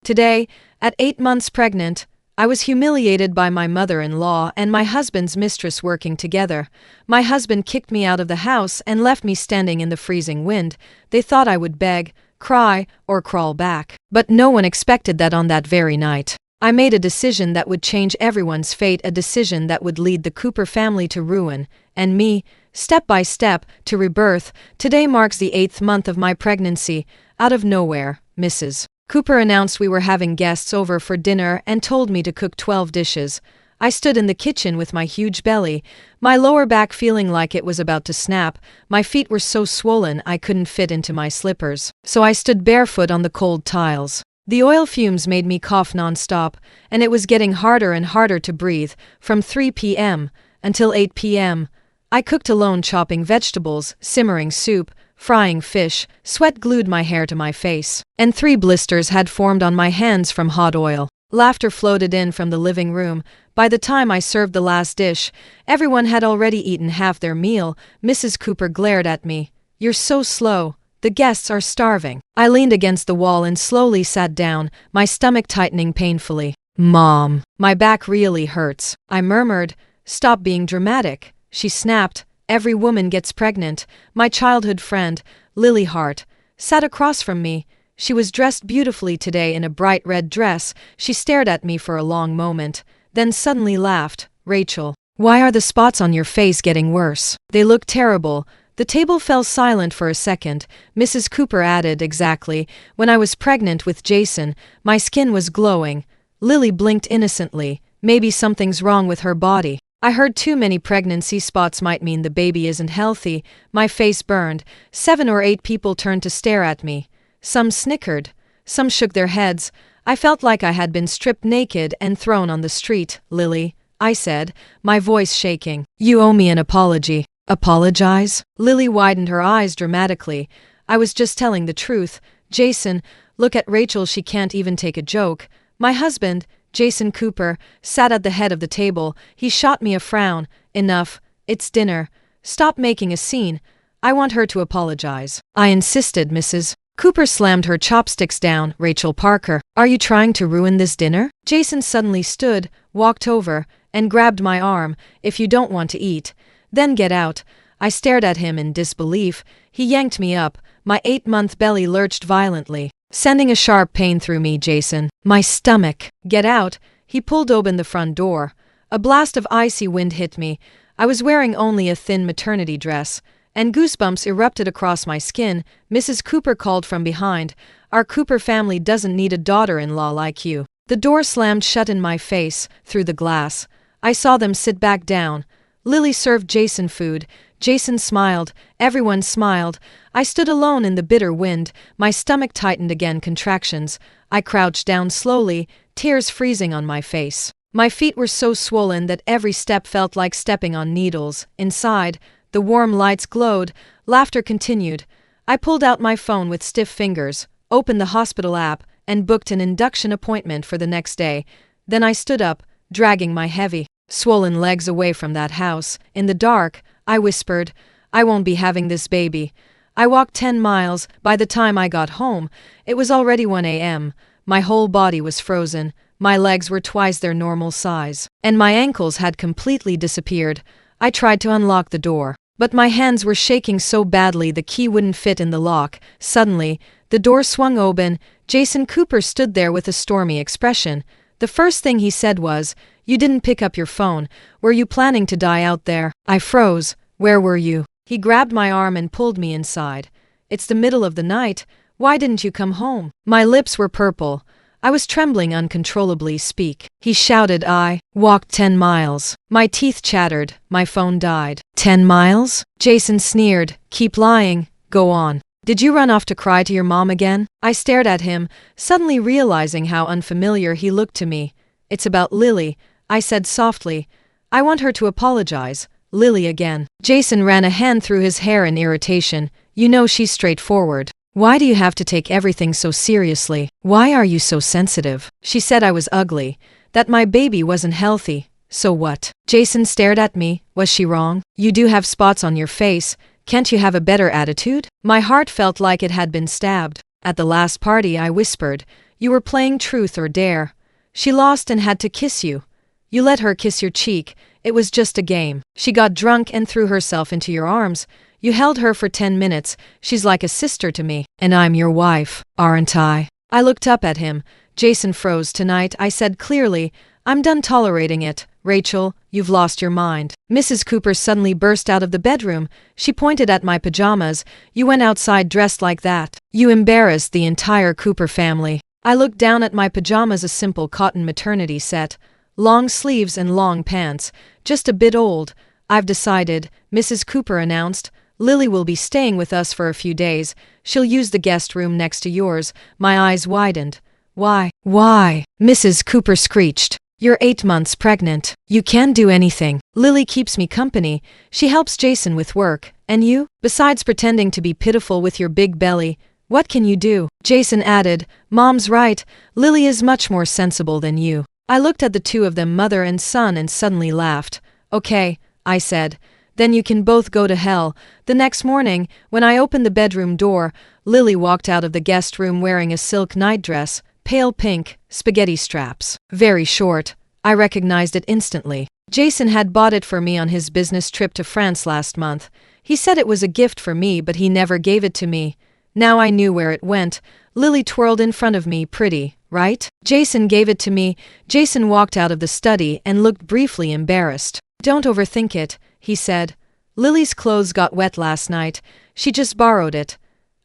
Today, at 8 months pregnant, I was humiliated by my mother-in-law and my husband's mistress working together. My husband kicked me out of the house and left me standing in the freezing wind. They thought I would beg, cry, or crawl back. But no one expected that on that very night. I made a decision that would change everyone's fate, a decision that would lead the Cooper family to ruin, and me, step by step, to rebirth. Today marks the 8th month of my pregnancy. Out of nowhere, Mrs. Cooper announced we were having guests over for dinner and told me to cook 12 dishes. I stood in the kitchen with my huge belly, my lower back feeling like it was about to snap. My feet were so swollen I couldn't fit into my slippers, so I stood barefoot on the cold tiles. The oil fumes made me cough non-stop, and it was getting harder and harder to breathe. From 3 p.m. until 8 p.m., I cooked alone, chopping vegetables, simmering soup, frying fish. Sweat glued my hair to my face, and 3 blisters had formed on my hands from hot oil. Laughter floated in from the living room. By the time I served the last dish, everyone had already eaten half their meal. Mrs. Cooper glared at me. "You're so slow. The guests are starving." I leaned against the wall and slowly sat down, my stomach tightening painfully. "Mom, my back really hurts," I murmured. "Stop being dramatic," she snapped. "Every woman gets pregnant." My childhood friend, Lily Hart, sat across from me. She was dressed beautifully today in a bright red dress. She stared at me for a long moment, then suddenly laughed. "Rachel, why are the spots on your face getting worse?" "They look terrible." The table fell silent for a second. Mrs. Cooper added, "Exactly. When I was pregnant with Jason, my skin was glowing." Lily blinked innocently. "Maybe something's wrong with her body." I heard too many pregnancy spots might mean the baby isn't healthy. My face burned. 7 or 8 people turned to stare at me. Some snickered. Some shook their heads. I felt like I had been stripped naked and thrown on the street. "Lily," I said, my voice shaking, "you owe me an apology." "Apologize?" Lily widened her eyes dramatically. "I was just telling the truth. Jason, look at Rachel, she can't even take a joke." My husband, Jason Cooper, sat at the head of the table. He shot me a frown. "Enough. It's dinner. Stop making a scene. I want her to apologize." I insisted. Mrs. Cooper slammed her chopsticks down. "Rachel Parker, are you trying to ruin this dinner?" Jason suddenly stood, walked over, and grabbed my arm. "If you don't want to eat, then get out." I stared at him in disbelief. He yanked me up. My 8-month belly lurched violently, sending a sharp pain through me. "Jason, my stomach." "Get out." He pulled open the front door. A blast of icy wind hit me. I was wearing only a thin maternity dress, and goosebumps erupted across my skin. Mrs. Cooper called from behind, "Our Cooper family doesn't need a daughter-in-law like you." The door slammed shut in my face, through the glass. I saw them sit back down. Lily served Jason food. Jason smiled. Everyone smiled. I stood alone in the bitter wind. My stomach tightened again. Contractions. I crouched down slowly, tears freezing on my face. My feet were so swollen that every step felt like stepping on needles. Inside, the warm lights glowed. Laughter continued. I pulled out my phone with stiff fingers, opened the hospital app, and booked an induction appointment for the next day. Then I stood up, dragging my heavy, swollen legs away from that house. In the dark, I whispered, "I won't be having this baby." I walked 10 miles. By the time I got home, it was already 1 a.m. My whole body was frozen. My legs were twice their normal size, and my ankles had completely disappeared. I tried to unlock the door, but my hands were shaking so badly the key wouldn't fit in the lock. Suddenly, the door swung open. Jason Cooper stood there with a stormy expression. The first thing he said was, "You didn't pick up your phone. Were you planning to die out there?" I froze. "Where were you?" He grabbed my arm and pulled me inside. "It's the middle of the night. Why didn't you come home?" My lips were purple. I was trembling uncontrollably. "Speak," he shouted. "I walked 10 miles. My teeth chattered. My phone died." 10 miles? Jason sneered. "Keep lying. Go on. Did you run off to cry to your mom again?" I stared at him, suddenly realizing how unfamiliar he looked to me. "It's about Lily," I said softly. "I want her to apologize." "Lily again." Jason ran a hand through his hair in irritation. "You know she's straightforward. Why do you have to take everything so seriously? Why are you so sensitive? She said I was ugly, that my baby wasn't healthy. So what?" Jason stared at me. "Was she wrong? You do have spots on your face. Can't you have a better attitude?" My heart felt like it had been stabbed. "At the last party," I whispered, You were playing truth or dare. She lost and had to kiss you. You let her kiss your cheek. It was just a game. She got drunk and threw herself into your arms. You held her for 10 minutes. She's like a sister to me. And I'm your wife, aren't I? I looked up at him. Jason froze. Tonight, I said clearly, I'm done tolerating it. Rachel, you've lost your mind. Mrs. Cooper suddenly burst out of the bedroom. She pointed at my pajamas. You went outside dressed like that. You embarrassed the entire Cooper family. I looked down at my pajamas, a simple cotton maternity set. Long sleeves and long pants. Just a bit old. I've decided, Mrs. Cooper announced. Lily will be staying with us for a few days. She'll use the guest room next to yours. My eyes widened. Why? Why? Mrs. Cooper screeched. You're 8 months pregnant. You can't do anything. Lily keeps me company. She helps Jason with work. And you? Besides pretending to be pitiful with your big belly, what can you do? Jason added, Mom's right. Lily is much more sensible than you. I looked at the two of them, mother and son, and suddenly laughed. Okay, I said. Then you can both go to hell. The next morning, when I opened the bedroom door, Lily walked out of the guest room wearing a silk nightdress, pale pink, spaghetti straps. Very short. I recognized it instantly. Jason had bought it for me on his business trip to France last month. He said it was a gift for me, but he never gave it to me. Now I knew where it went. Lily twirled in front of me, pretty, right? Jason gave it to me. Jason walked out of the study and looked briefly embarrassed. Don't overthink it, he said. Lily's clothes got wet last night. She just borrowed it.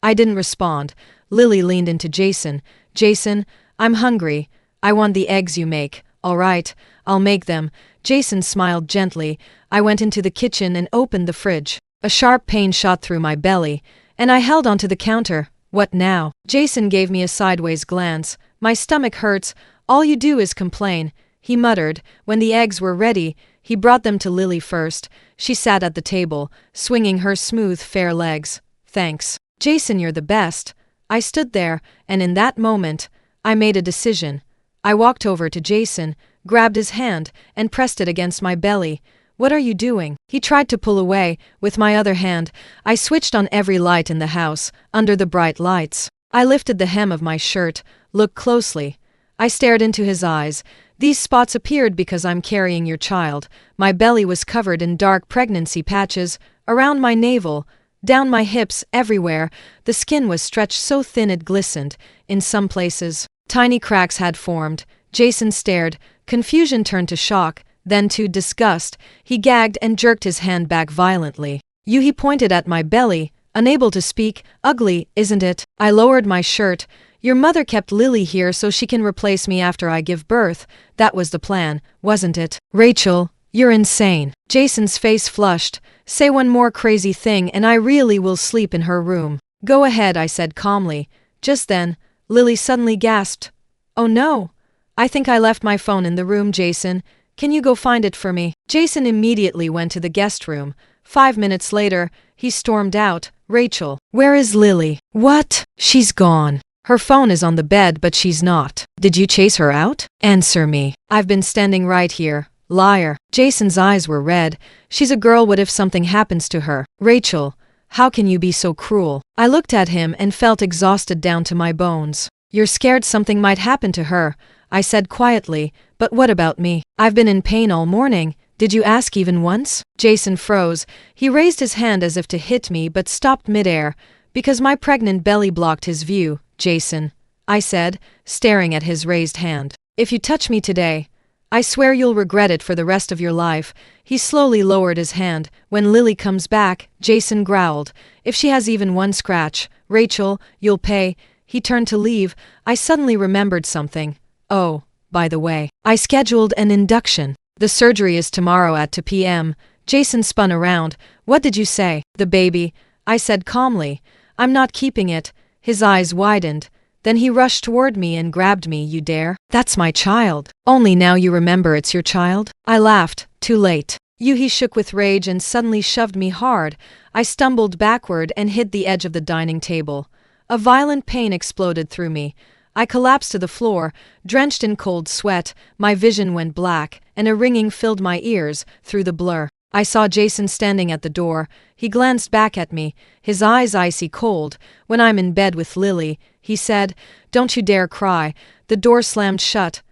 I didn't respond. Lily leaned into Jason. Jason, I'm hungry. I want the eggs you make. All right, I'll make them. Jason smiled gently. I went into the kitchen and opened the fridge. A sharp pain shot through my belly, and I held onto the counter. What now? Jason gave me a sideways glance. My stomach hurts. All you do is complain, he muttered. When the eggs were ready, he brought them to Lily first. She sat at the table, swinging her smooth, fair legs. Thanks. Jason, you're the best. I stood there, and in that moment, I made a decision. I walked over to Jason, grabbed his hand, and pressed it against my belly. What are you doing? He tried to pull away. With my other hand, I switched on every light in the house, under the bright lights. I lifted the hem of my shirt, looked closely. I stared into his eyes. These spots appeared because I'm carrying your child. My belly was covered in dark pregnancy patches, around my navel, down my hips, everywhere. The skin was stretched so thin it glistened. In some places, tiny cracks had formed. Jason stared. Confusion turned to shock, then to disgust. He gagged and jerked his hand back violently. He pointed at my belly, unable to speak. Ugly, isn't it? I lowered my shirt. Your mother kept Lily here so she can replace me after I give birth. That was the plan, wasn't it? Rachel, you're insane. Jason's face flushed. Say one more crazy thing and I really will sleep in her room. Go ahead, I said calmly. Just then, Lily suddenly gasped. Oh no! I think I left my phone in the room, Jason. Can you go find it for me? Jason immediately went to the guest room. 5 minutes later, he stormed out. Rachel, where is Lily? What? She's gone. Her phone is on the bed, but she's not. Did you chase her out? Answer me. I've been standing right here. Liar. Jason's eyes were red. She's a girl. What if something happens to her? Rachel, how can you be so cruel? I looked at him and felt exhausted down to my bones. You're scared something might happen to her, I said quietly. But what about me? I've been in pain all morning. Did you ask even once? Jason froze. He raised his hand as if to hit me but stopped midair, because my pregnant belly blocked his view. Jason, I said, staring at his raised hand. If you touch me today, I swear you'll regret it for the rest of your life. He slowly lowered his hand. When Lily comes back, Jason growled. If she has even one scratch, Rachel, you'll pay. He turned to leave. I suddenly remembered something. Oh, by the way, I scheduled an induction. The surgery is tomorrow at 2 p.m. Jason spun around. What did you say? The baby, I said calmly. I'm not keeping it. His eyes widened. Then he rushed toward me and grabbed me. You dare? That's my child. Only now you remember it's your child? I laughed. Too late. He shook with rage and suddenly shoved me hard. I stumbled backward and hit the edge of the dining table. A violent pain exploded through me. I collapsed to the floor, drenched in cold sweat. My vision went black, and a ringing filled my ears through the blur. I saw Jason standing at the door. He glanced back at me, his eyes icy cold. When I'm in bed with Lily, he said, "Don't you dare cry." The door slammed shut.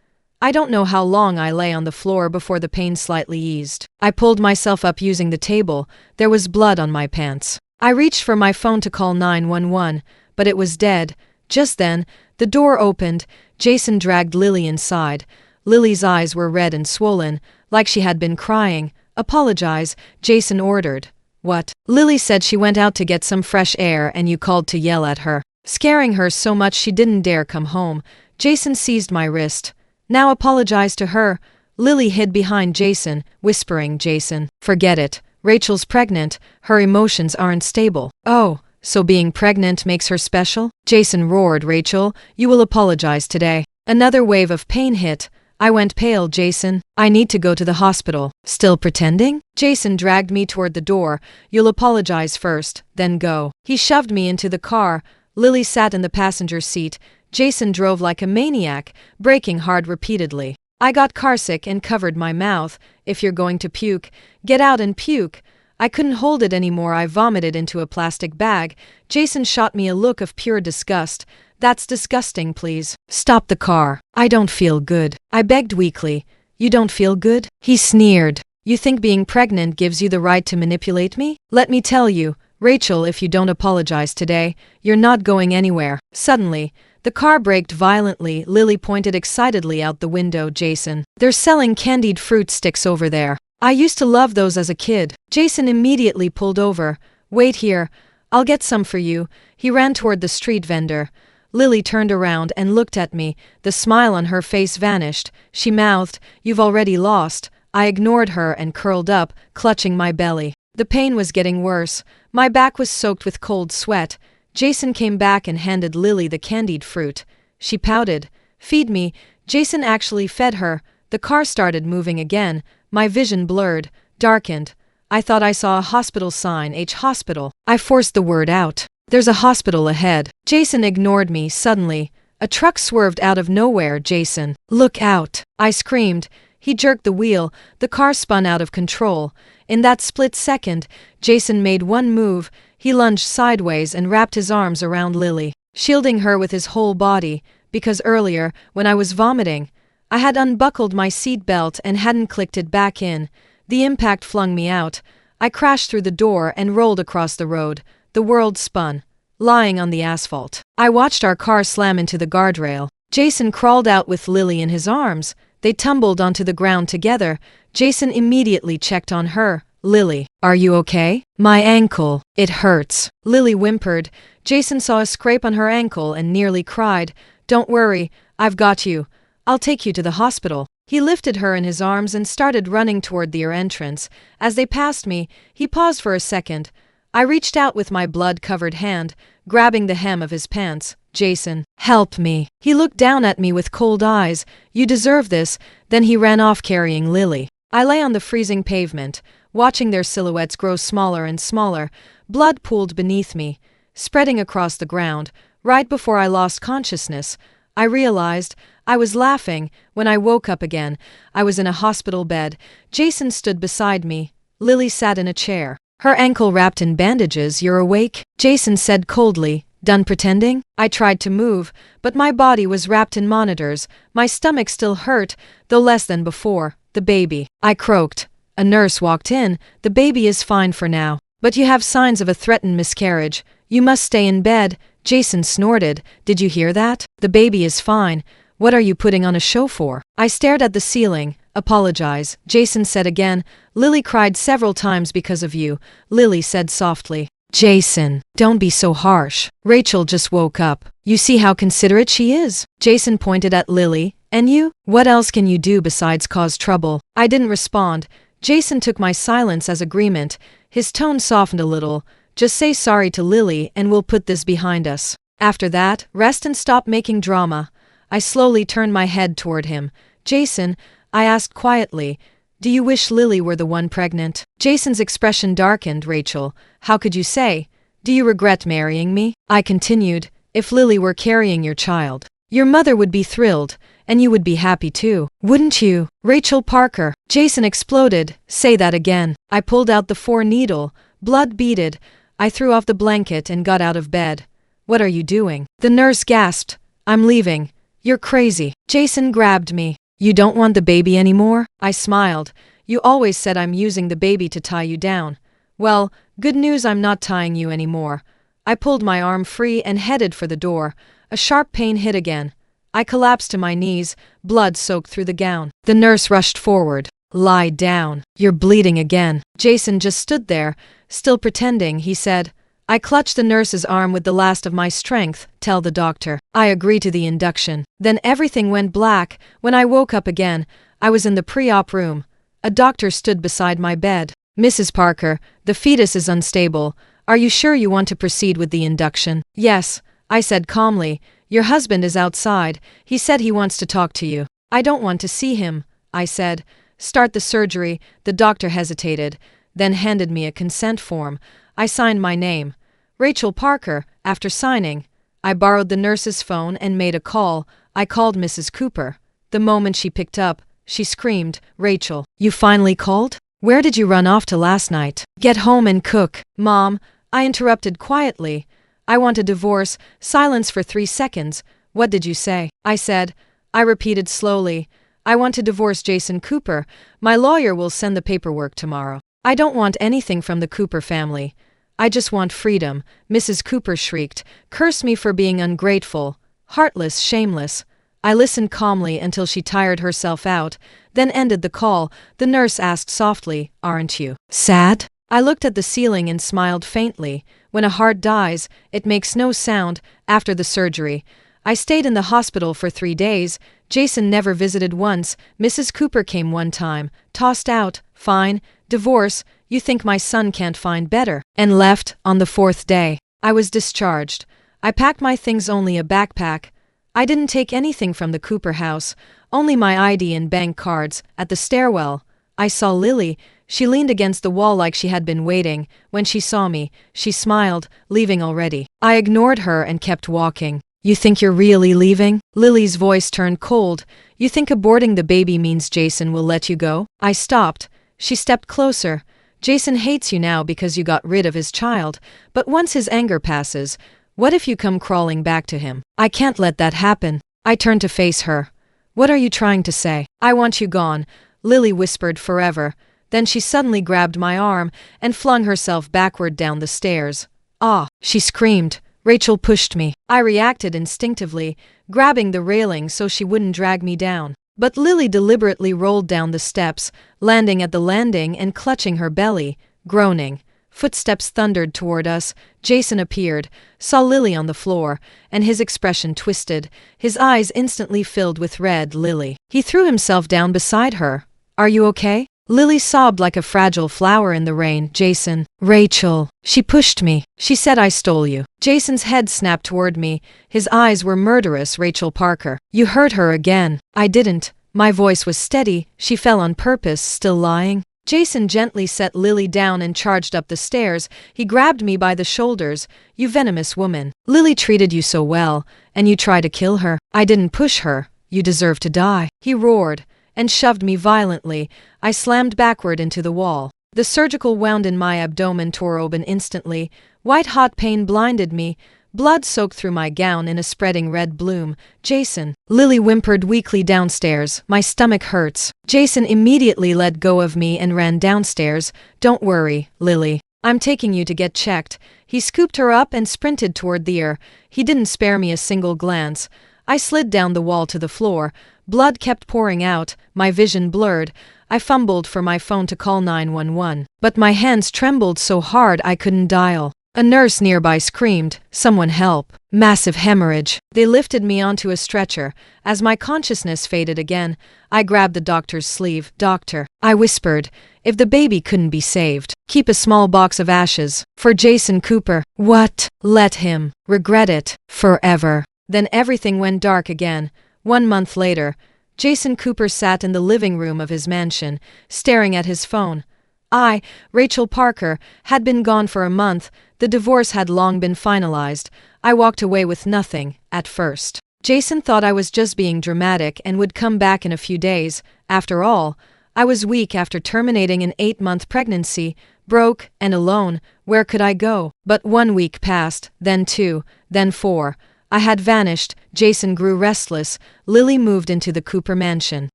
I don't know how long I lay on the floor before the pain slightly eased. I pulled myself up using the table. There was blood on my pants. I reached for my phone to call 911, but it was dead. Just then, the door opened. Jason dragged Lily inside. Lily's eyes were red and swollen, like she had been crying. "Apologize," Jason ordered. "What?" Lily said she went out to get some fresh air and you called to yell at her, scaring her so much she didn't dare come home. Jason seized my wrist. "Now apologize to her." Lily hid behind Jason, whispering, "Jason, forget it. Rachel's pregnant. Her emotions aren't stable." "Oh, so being pregnant makes her special?" Jason roared. "Rachel, you will apologize today." Another wave of pain hit. I went pale. "Jason, I need to go to the hospital." "Still pretending?" Jason dragged me toward the door. "You'll apologize first, then go." He shoved me into the car. Lily sat in the passenger seat. Jason drove like a maniac, braking hard repeatedly. I got carsick and covered my mouth. "If you're going to puke, get out and puke." I couldn't hold it anymore. I vomited into a plastic bag. Jason shot me a look of pure disgust. "That's disgusting, please. Stop the car." "I don't feel good," I begged weakly. "You don't feel good?" He sneered. "You think being pregnant gives you the right to manipulate me? Let me tell you, Rachel, if you don't apologize today, you're not going anywhere." Suddenly, the car braked violently. Lily pointed excitedly out the window. "Jason, they're selling candied fruit sticks over there. I used to love those as a kid." Jason immediately pulled over. "Wait here. I'll get some for you." He ran toward the street vendor. Lily turned around and looked at me. The smile on her face vanished. She mouthed, "You've already lost." I ignored her and curled up, clutching my belly. The pain was getting worse. My back was soaked with cold sweat. Jason came back and handed Lily the candied fruit. She pouted. "Feed me." Jason actually fed her. The car started moving again. My vision blurred, darkened. I thought I saw a hospital sign. "H hospital." I forced the word out. "There's a hospital ahead." Jason ignored me. Suddenly, a truck swerved out of nowhere. "Jason, look out!" I screamed. He jerked the wheel. The car spun out of control. In that split second, Jason made one move. He lunged sideways and wrapped his arms around Lily, shielding her with his whole body, because earlier, when I was vomiting, I had unbuckled my seat belt and hadn't clicked it back in. The impact flung me out. I crashed through the door and rolled across the road. The world spun, lying on the asphalt. I watched our car slam into the guardrail. Jason crawled out with Lily in his arms. They tumbled onto the ground together. Jason immediately checked on her. "Lily, are you okay?" "My ankle. It hurts." Lily whimpered. Jason saw a scrape on her ankle and nearly cried. "Don't worry, I've got you. I'll take you to the hospital." He lifted her in his arms and started running toward their entrance. As they passed me, he paused for a second. I reached out with my blood-covered hand, grabbing the hem of his pants. "Jason, help me." He looked down at me with cold eyes. "You deserve this." Then he ran off carrying Lily. I lay on the freezing pavement, watching their silhouettes grow smaller and smaller. Blood pooled beneath me, spreading across the ground. Right before I lost consciousness, I realized I was laughing. When I woke up again, I was in a hospital bed. Jason stood beside me. Lily sat in a chair, her ankle wrapped in bandages. "You're awake?" Jason said coldly. "Done pretending?" I tried to move, but my body was wrapped in monitors. My stomach still hurt, though less than before. "The baby," I croaked. A nurse walked in. "The baby is fine for now, but you have signs of a threatened miscarriage. You must stay in bed." Jason snorted. "Did you hear that? The baby is fine. What are you putting on a show for?" I stared at the ceiling. "Apologize," Jason said again. "Lily cried several times because of you." Lily said softly. "Jason, don't be so harsh. Rachel just woke up. You see how considerate she is?" Jason pointed at Lily. "And you? What else can you do besides cause trouble?" I didn't respond. Jason took my silence as agreement. His tone softened a little. "Just say sorry to Lily and we'll put this behind us. After that, rest and stop making drama." I slowly turned my head toward him. "Jason," I asked quietly, "do you wish Lily were the one pregnant?" Jason's expression darkened. "Rachel, how could you say? Do you regret marrying me?" I continued. "If Lily were carrying your child, your mother would be thrilled. and you would be happy too, wouldn't you? Rachel Parker. Jason exploded. Say that again. I pulled out the 4-needle. Blood beaded. I threw off the blanket and got out of bed. What are you doing? The nurse gasped. I'm leaving. You're crazy. Jason grabbed me. You don't want the baby anymore? I smiled. You always said I'm using the baby to tie you down. Well, good news, I'm not tying you anymore. I pulled my arm free and headed for the door. A sharp pain hit again. I collapsed to my knees, blood soaked through the gown. The nurse rushed forward. Lie down. You're bleeding again. Jason just stood there, still pretending, he said. I clutched the nurse's arm with the last of my strength. Tell the doctor. I agree to the induction. Then everything went black. When I woke up again, I was in the pre-op room. A doctor stood beside my bed. Mrs. Parker, the fetus is unstable. Are you sure you want to proceed with the induction? Yes, I said calmly. Your husband is outside. He said he wants to talk to you. I don't want to see him, I said. Start the surgery. The doctor hesitated, then handed me a consent form. I signed my name. Rachel Parker. After signing, I borrowed the nurse's phone and made a call. I called Mrs. Cooper. The moment she picked up, she screamed, Rachel, you finally called? Where did you run off to last night? Get home and cook. Mom, I interrupted quietly. I want a divorce. Silence for 3 seconds. What did you say? I said. I repeated slowly. I want to divorce Jason Cooper. My lawyer will send the paperwork tomorrow. I don't want anything from the Cooper family. I just want freedom. Mrs. Cooper shrieked. Curse me for being ungrateful, heartless, shameless. I listened calmly until she tired herself out, then ended the call. The nurse asked softly, Aren't you sad? I looked at the ceiling and smiled faintly. When a heart dies, it makes no sound. After the surgery, I stayed in the hospital for 3 days. Jason never visited once. Mrs. Cooper came one time, tossed out, fine, divorce, you think my son can't find better, and left. On the 4th day, I was discharged. I packed my things, only a backpack. I didn't take anything from the Cooper house, only my ID and bank cards. At the stairwell, I saw Lily. She leaned against the wall like she had been waiting. When she saw me, she smiled. Leaving already? I ignored her and kept walking. You think you're really leaving? Lily's voice turned cold. You think aborting the baby means Jason will let you go? I stopped. She stepped closer. Jason hates you now because you got rid of his child, but once his anger passes, what if you come crawling back to him? I can't let that happen. I turned to face her. What are you trying to say? I want you gone, Lily whispered. Forever. Then she suddenly grabbed my arm and flung herself backward down the stairs. Ah! She screamed. Rachel pushed me. I reacted instinctively, grabbing the railing so she wouldn't drag me down. But Lily deliberately rolled down the steps, landing at the landing and clutching her belly, groaning. Footsteps thundered toward us. Jason appeared, saw Lily on the floor, and his expression twisted. His eyes instantly filled with red. Lily. He threw himself down beside her. Are you okay? Lily sobbed like a fragile flower in the rain. Jason. Rachel. She pushed me. She said I stole you. Jason's head snapped toward me. His eyes were murderous. Rachel Parker. You hurt her again. I didn't. My voice was steady. She fell on purpose. Still lying? Jason gently set Lily down and charged up the stairs. He grabbed me by the shoulders. You venomous woman. Lily treated you so well, and you tried to kill her. I didn't push her. You deserve to die. He roared and shoved me violently. I slammed backward into the wall. The surgical wound in my abdomen tore open instantly. White-hot pain blinded me. Blood soaked through my gown in a spreading red bloom. Jason. Lily whimpered weakly downstairs. My stomach hurts. Jason immediately let go of me and ran downstairs. Don't worry, Lily. I'm taking you to get checked. He scooped her up and sprinted toward the air. He didn't spare me a single glance. I slid down the wall to the floor. Blood kept pouring out, my vision blurred. I fumbled for my phone to call 911, but my hands trembled so hard I couldn't dial. A nurse nearby screamed, Someone help. Massive hemorrhage. They lifted me onto a stretcher. As my consciousness faded again, I grabbed the doctor's sleeve. Doctor, I whispered, if the baby couldn't be saved, keep a small box of ashes. For Jason Cooper. What? Let him regret it forever. Then everything went dark again. 1 month later, Jason Cooper sat in the living room of his mansion, staring at his phone. I, Rachel Parker, had been gone for a month. The divorce had long been finalized. I walked away with nothing, at first. Jason thought I was just being dramatic and would come back in a few days. After all, I was weak after terminating an 8-month pregnancy, broke and alone. Where could I go? But 1 week passed, then 2, then 4. I had vanished. Jason grew restless. Lily moved into the Cooper mansion,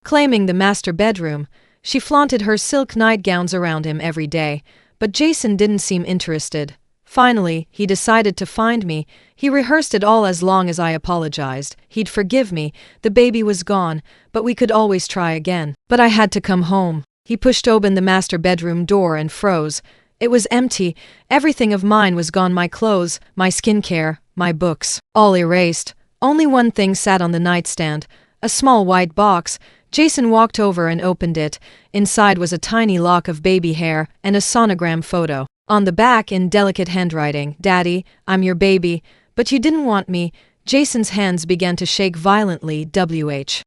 claiming the master bedroom. She flaunted her silk nightgowns around him every day, but Jason didn't seem interested. Finally, he decided to find me. He rehearsed it all as long as I apologized. He'd forgive me. The baby was gone, but we could always try again. But I had to come home. He pushed open the master bedroom door and froze. It was empty. Everything of mine was gone: my clothes, my skincare, my books. All erased. Only one thing sat on the nightstand, a small white box. Jason walked over and opened it. Inside was a tiny lock of baby hair and a sonogram photo. On the back, in delicate handwriting, "Daddy, I'm your baby, but you didn't want me." Jason's hands began to shake violently.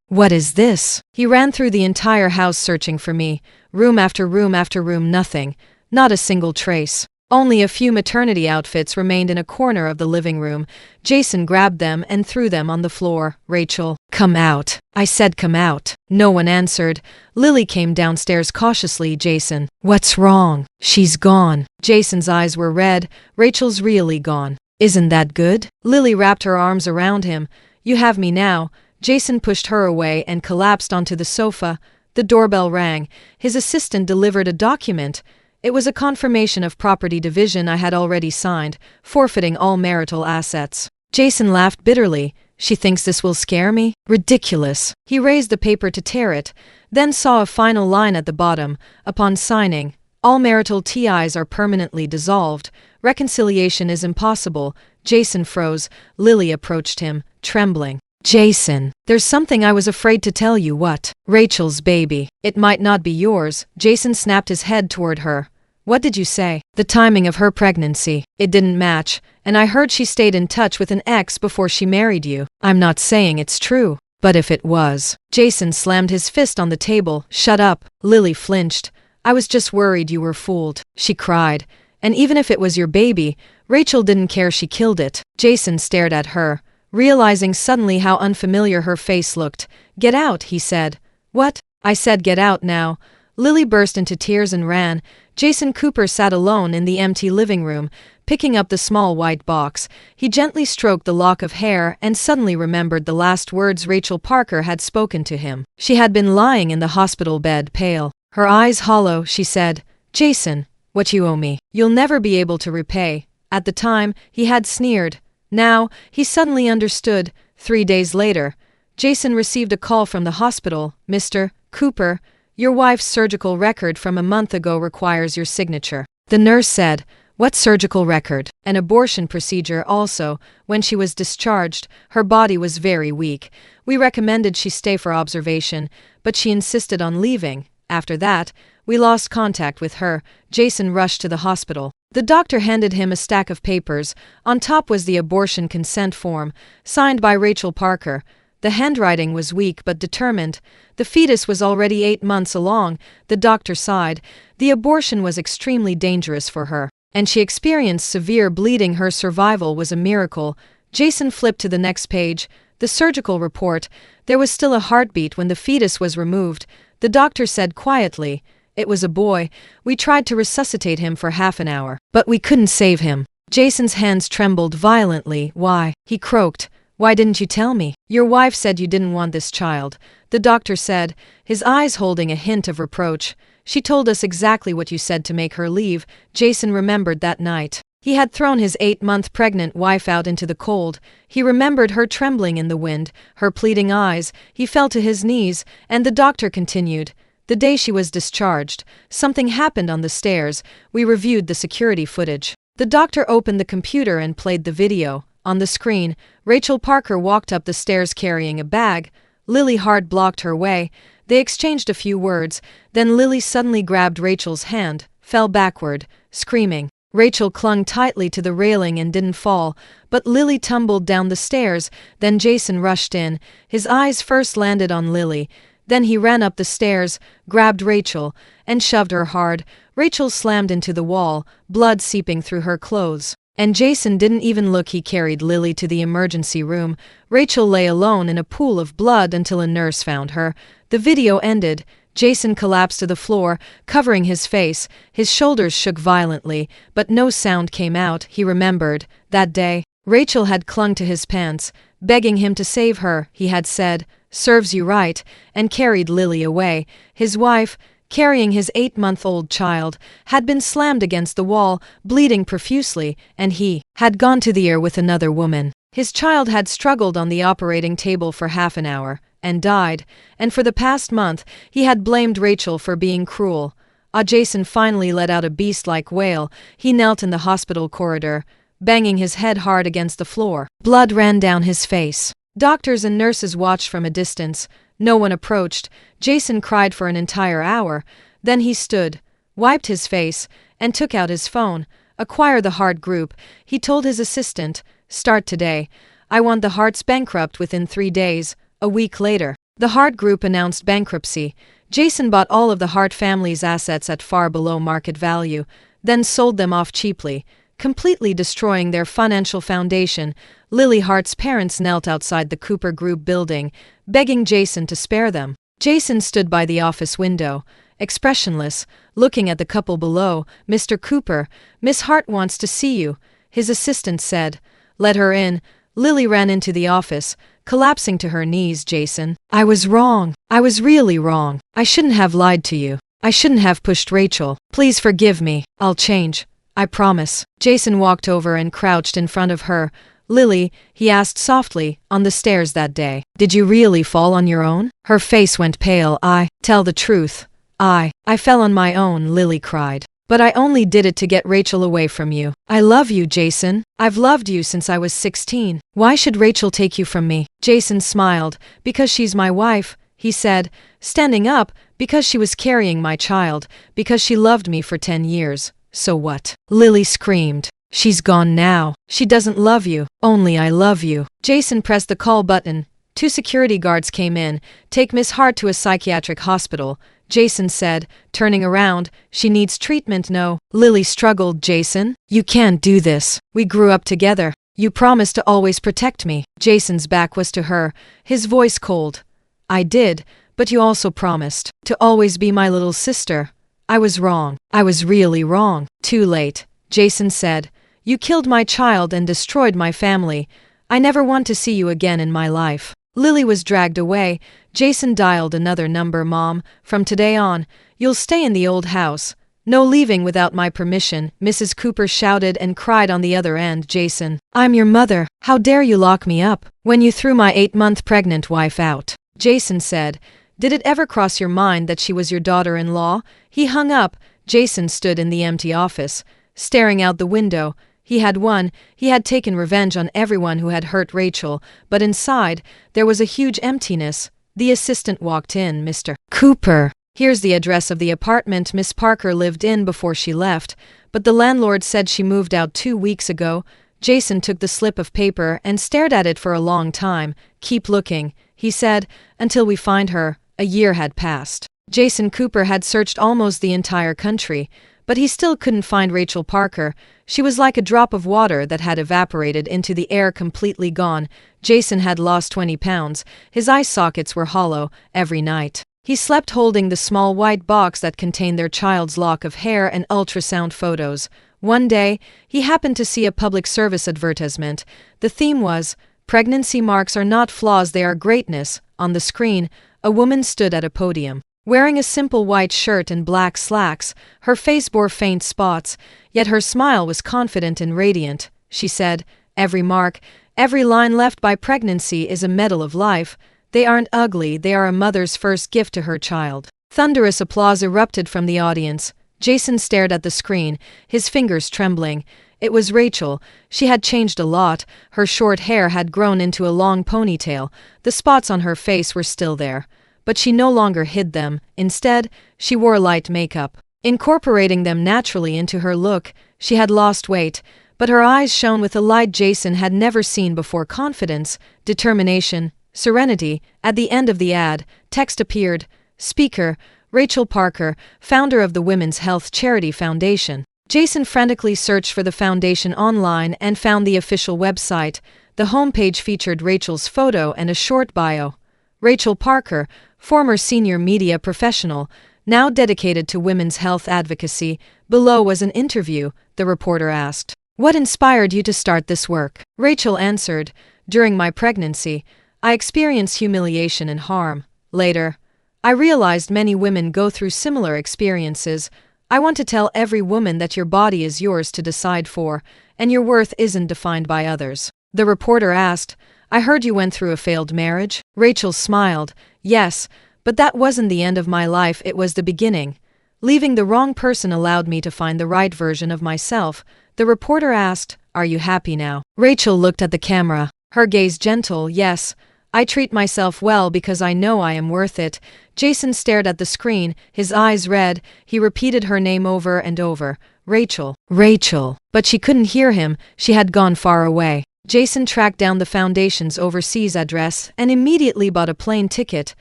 What is this? He ran through the entire house searching for me. Room after room after room, nothing. Not a single trace. Only a few maternity outfits remained in a corner of the living room. Jason grabbed them and threw them on the floor. "Rachel, come out." I said, "Come out." No one answered. Lily came downstairs cautiously. "Jason, what's wrong?" "She's gone." Jason's eyes were red. "Rachel's really gone. Isn't that good?" Lily wrapped her arms around him. "You have me now." Jason pushed her away and collapsed onto the sofa. The doorbell rang. His assistant delivered a document. It was a confirmation of property division I had already signed, forfeiting all marital assets. Jason laughed bitterly. "She thinks this will scare me? Ridiculous." He raised the paper to tear it, then saw a final line at the bottom. "Upon signing, all marital ties are permanently dissolved. Reconciliation is impossible." Jason froze. Lily approached him, trembling. "Jason, there's something I was afraid to tell you." "What?" "Rachel's baby. It might not be yours." Jason snapped his head toward her. "What did you say?" "The timing of her pregnancy. It didn't match, and I heard she stayed in touch with an ex before she married you." "I'm not saying it's true, but if it was." Jason slammed his fist on the table. "Shut up." Lily flinched. "I was just worried you were fooled." She cried. "And even if it was your baby, Rachel didn't care. She killed it." Jason stared at her, realizing suddenly how unfamiliar her face looked. "Get out," he said. "What?" "I said get out now." Lily burst into tears and ran. Jason Cooper sat alone in the empty living room, picking up the small white box. He gently stroked the lock of hair and suddenly remembered the last words Rachel Parker had spoken to him. She had been lying in the hospital bed, pale, her eyes hollow. She said, "Jason, what you owe me, you'll never be able to repay." At the time, he had sneered. Now, he suddenly understood. 3 days later, Jason received a call from the hospital. "Mr. Cooper, your wife's surgical record from a month ago requires your signature." The nurse said, "What surgical record?" "An abortion procedure also. When she was discharged, her body was very weak. We recommended she stay for observation, but she insisted on leaving. After that, we lost contact with her." Jason rushed to the hospital. The doctor handed him a stack of papers. On top was the abortion consent form, signed by Rachel Parker. The handwriting was weak but determined. The fetus was already 8 months along. The doctor sighed. The abortion was extremely dangerous for her, and she experienced severe bleeding. Her survival was a miracle. Jason flipped to the next page. The surgical report. There was still a heartbeat when the fetus was removed. The doctor said quietly, "It was a boy. We tried to resuscitate him for half an hour, but we couldn't save him." Jason's hands trembled violently. "Why?" he croaked. "Why didn't you tell me? Your wife said you didn't want this child." The doctor said, his eyes holding a hint of reproach. "She told us exactly what you said to make her leave." Jason remembered that night. He had thrown his 8-month pregnant wife out into the cold. He remembered her trembling in the wind, her pleading eyes. He fell to his knees, and the doctor continued. "The day she was discharged, something happened on the stairs. We reviewed the security footage." The doctor opened the computer and played the video. On the screen, Rachel Parker walked up the stairs carrying a bag. Lily Hart blocked her way. They exchanged a few words. Then Lily suddenly grabbed Rachel's hand, fell backward, screaming. Rachel clung tightly to the railing and didn't fall, but Lily tumbled down the stairs. Then Jason rushed in. His eyes first landed on Lily. Then he ran up the stairs, grabbed Rachel, and shoved her hard. Rachel slammed into the wall, blood seeping through her clothes. And Jason didn't even look. He carried Lily to the emergency room. Rachel lay alone in a pool of blood until a nurse found her. The video ended. Jason collapsed to the floor, covering his face. His shoulders shook violently, but no sound came out. He remembered. That day, Rachel had clung to his pants, begging him to save her. He had said, "Serves you right," and carried Lily away. His wife, carrying his 8-month-old child, had been slammed against the wall, bleeding profusely, and he had gone to the ER with another woman. His child had struggled on the operating table for half an hour, and died, and for the past month he had blamed Rachel for being cruel. Jason finally let out a beast-like wail. He knelt in the hospital corridor, banging his head hard against the floor. Blood ran down his face. Doctors and nurses watched from a distance. No one approached. Jason cried for an entire hour. Then he stood, wiped his face, and took out his phone. "Acquire the Heart Group," he told his assistant. "Start today. I want the Hearts bankrupt within 3 days." A week later, the Heart Group announced bankruptcy. Jason bought all of the Hart family's assets at far below market value, then sold them off cheaply, completely destroying their financial foundation. Lily Hart's parents knelt outside the Cooper Group building, begging Jason to spare them. Jason stood by the office window, expressionless, looking at the couple below. "Mr. Cooper, Miss Hart wants to see you," his assistant said. "Let her in." Lily ran into the office, collapsing to her knees. "Jason, I was wrong. I was really wrong. I shouldn't have lied to you. I shouldn't have pushed Rachel. Please forgive me. I'll change. I promise." Jason walked over and crouched in front of her. "Lily," he asked softly, "on the stairs that day, did you really fall on your own?" Her face went pale. Tell the truth. I fell on my own," Lily cried. "But I only did it to get Rachel away from you. I love you, Jason. I've loved you since I was 16. Why should Rachel take you from me?" Jason smiled. "Because she's my wife," he said, standing up. "Because she was carrying my child. Because she loved me for 10 years. So what?" Lily screamed. "She's gone now. She doesn't love you. Only I love you." Jason pressed the call button. 2 security guards came in. "Take Miss Hart to a psychiatric hospital," Jason said, turning around. "She needs treatment." "No." Lily struggled. "Jason, you can't do this. We grew up together. You promised to always protect me." Jason's back was to her, his voice cold. "I did, but you also promised to always be my little sister. I was wrong. I was really wrong." "Too late," Jason said. "You killed my child and destroyed my family. I never want to see you again in my life." Lily was dragged away. Jason dialed another number. "Mom, from today on, you'll stay in the old house. No leaving without my permission," Mrs. Cooper shouted and cried on the other end. "Jason, I'm your mother. How dare you lock me up when you threw my 8-month pregnant wife out?" Jason said, "Did it ever cross your mind that she was your daughter-in-law?" He hung up. Jason stood in the empty office, staring out the window. He had won. He had taken revenge on everyone who had hurt Rachel, but inside, there was a huge emptiness. The assistant walked in. "Mr. Cooper, here's the address of the apartment Miss Parker lived in before she left, but the landlord said she moved out 2 weeks ago." Jason took the slip of paper and stared at it for a long time. "Keep looking," he said, "until we find her." A year had passed. Jason Cooper had searched almost the entire country, but he still couldn't find Rachel Parker. She was like a drop of water that had evaporated into the air, completely gone. Jason had lost 20 pounds. His eye sockets were hollow. Every night, he slept holding the small white box that contained their child's lock of hair and ultrasound photos. One day, he happened to see a public service advertisement. The theme was, "Pregnancy marks are not flaws, they are greatness." On the screen, a woman stood at a podium, wearing a simple white shirt and black slacks. Her face bore faint spots, yet her smile was confident and radiant. She said, "Every mark, every line left by pregnancy is a medal of life. They aren't ugly, they are a mother's first gift to her child." Thunderous applause erupted from the audience. Jason stared at the screen, his fingers trembling. It was Rachel. She had changed a lot. Her short hair had grown into a long ponytail. The spots on her face were still there, but she no longer hid them. Instead, she wore light makeup, incorporating them naturally into her look. She had lost weight, but her eyes shone with a light Jason had never seen before. Confidence, determination, serenity. At the end of the ad, text appeared. Speaker, Rachel Parker, founder of the Women's Health Charity Foundation. Jason frantically searched for the foundation online and found the official website. The homepage featured Rachel's photo and a short bio. Rachel Parker, former senior media professional, now dedicated to women's health advocacy. Below was an interview. The reporter asked, "What inspired you to start this work?" Rachel answered, "During my pregnancy, I experienced humiliation and harm. Later, I realized many women go through similar experiences. I want to tell every woman that your body is yours to decide for, and your worth isn't defined by others." The reporter asked, "I heard you went through a failed marriage?" Rachel smiled, "Yes, but that wasn't the end of my life, it was the beginning. Leaving the wrong person allowed me to find the right version of myself." The reporter asked, "Are you happy now?" Rachel looked at the camera, her gaze gentle. "Yes, I treat myself well because I know I am worth it." Jason stared at the screen, his eyes red. He repeated her name over and over, "Rachel, Rachel." But she couldn't hear him, she had gone far away. Jason tracked down the foundation's overseas address and immediately bought a plane ticket.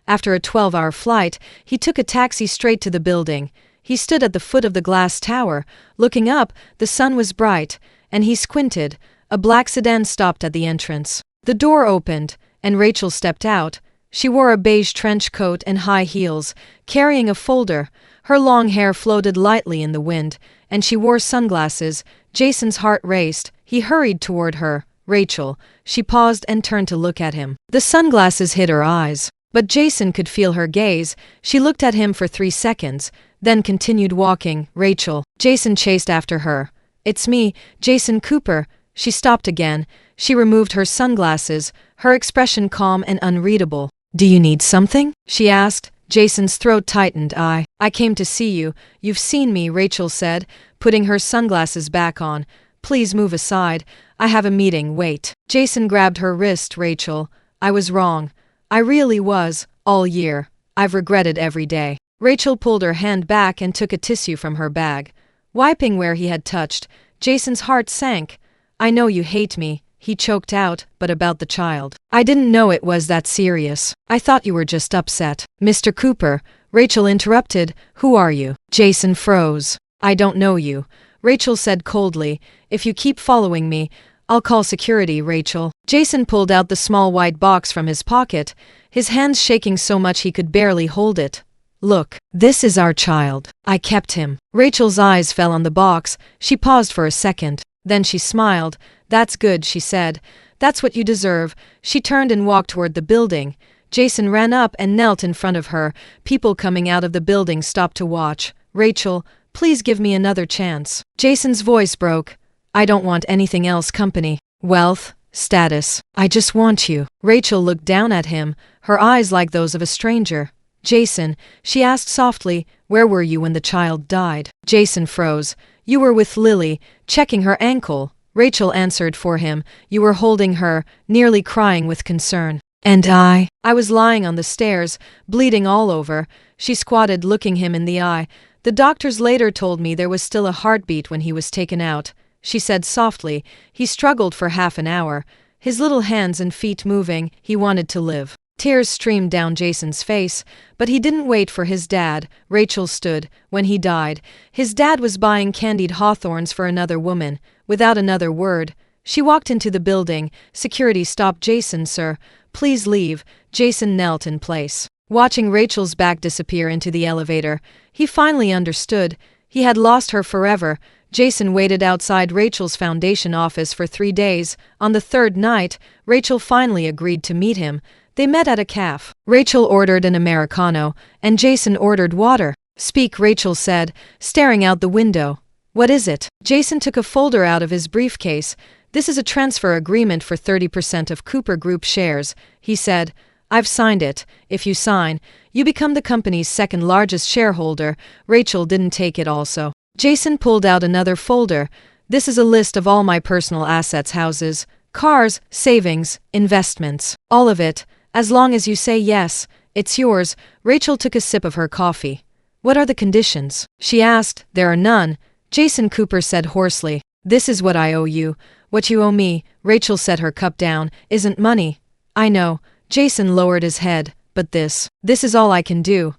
After a 12-hour flight, he took a taxi straight to the building. He stood at the foot of the glass tower. Looking up, the sun was bright, and he squinted. A black sedan stopped at the entrance. The door opened, and Rachel stepped out. She wore a beige trench coat and high heels, carrying a folder. Her long hair floated lightly in the wind, and she wore sunglasses. Jason's heart raced. He hurried toward her. "Rachel." She paused and turned to look at him. The sunglasses hid her eyes, but Jason could feel her gaze. She looked at him for 3 seconds, then continued walking. "Rachel." Jason chased after her. "It's me, Jason Cooper." She stopped again. She removed her sunglasses, her expression calm and unreadable. "Do you need something?" she asked. Jason's throat tightened. I came to see you. You've seen me," Rachel said, putting her sunglasses back on. "Please move aside. I have a meeting, wait." Jason grabbed her wrist. "Rachel, I was wrong. I really was, all year. I've regretted every day." Rachel pulled her hand back and took a tissue from her bag. Wiping where he had touched, Jason's heart sank. "I know you hate me," he choked out, "but about the child. I didn't know it was that serious. I thought you were just upset." "Mr. Cooper," Rachel interrupted, "who are you?" Jason froze. "I don't know you," Rachel said coldly. "If you keep following me, I'll call security." "Rachel." Jason pulled out the small white box from his pocket, his hands shaking so much he could barely hold it. "Look, this is our child. I kept him." Rachel's eyes fell on the box. She paused for a second. Then she smiled. "That's good," she said. "That's what you deserve." She turned and walked toward the building. Jason ran up and knelt in front of her. People coming out of the building stopped to watch. "Rachel, please give me another chance." Jason's voice broke. "I don't want anything else, company, wealth, status. I just want you." Rachel looked down at him, her eyes like those of a stranger. "Jason," she asked softly, "where were you when the child died?" Jason froze. "You were with Lily, checking her ankle." Rachel answered for him. "You were holding her, nearly crying with concern." "And I?" "I was lying on the stairs, bleeding all over." She squatted, looking him in the eye. "The doctors later told me there was still a heartbeat when he was taken out," she said softly. "He struggled for half an hour, his little hands and feet moving. He wanted to live." Tears streamed down Jason's face, but he didn't wait for his dad. Rachel stood. "When he died, his dad was buying candied hawthorns for another woman." Without another word, she walked into the building. Security stopped. "Jason, sir, please leave." Jason knelt in place, watching Rachel's back disappear into the elevator. He finally understood. He had lost her forever. Jason waited outside Rachel's foundation office for 3 days. On the 3rd night, Rachel finally agreed to meet him. They met at a cafe. Rachel ordered an Americano, and Jason ordered water. "Speak," Rachel said, staring out the window. "What is it?" Jason took a folder out of his briefcase. "This is a transfer agreement for 30% of Cooper Group shares," he said. "I've signed it. If you sign, you become the company's 2nd largest shareholder." Rachel didn't take it also. Jason pulled out another folder. "This is a list of all my personal assets, houses, cars, savings, investments. All of it. As long as you say yes, it's yours." Rachel took a sip of her coffee. "What are the conditions?" she asked. "There are none," Jason Cooper said hoarsely. "This is what I owe you. What you owe me," Rachel set her cup down, "isn't money." "I know." Jason lowered his head. "But this is all I can do.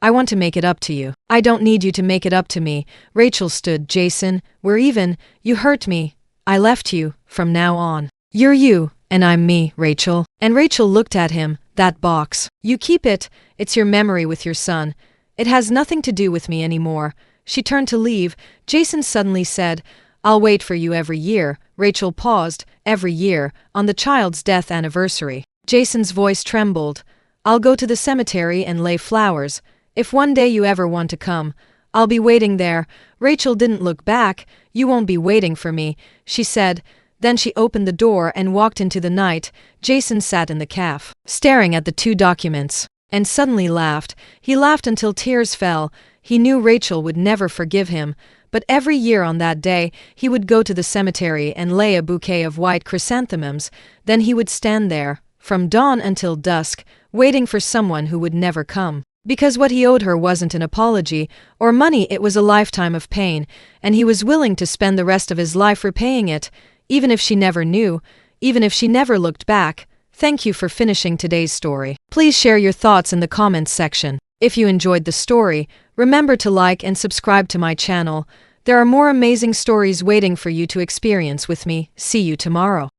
I want to make it up to you. I don't need you to make it up to me. Rachel stood. Jason, we're even. You hurt me. I left you. From now on, you're you, and I'm me, Rachel. And Rachel looked at him. That box. You keep it. It's your memory with your son. It has nothing to do with me anymore. She turned to leave. Jason suddenly said, I'll wait for you every year. Rachel paused. Every year, on the child's death anniversary. Jason's voice trembled. I'll go to the cemetery and lay flowers. If one day you ever want to come, I'll be waiting there. Rachel didn't look back. You won't be waiting for me, she said. Then she opened the door and walked into the night. Jason sat in the cafe, staring at the two documents, and suddenly laughed. He laughed until tears fell. He knew Rachel would never forgive him, but every year on that day, he would go to the cemetery and lay a bouquet of white chrysanthemums. Then he would stand there, from dawn until dusk, waiting for someone who would never come. Because what he owed her wasn't an apology or money, it was a lifetime of pain, and he was willing to spend the rest of his life repaying it, even if she never knew, even if she never looked back. Thank you for finishing today's story. Please share your thoughts in the comments section. If you enjoyed the story, remember to like and subscribe to my channel. There are more amazing stories waiting for you to experience with me. See you tomorrow.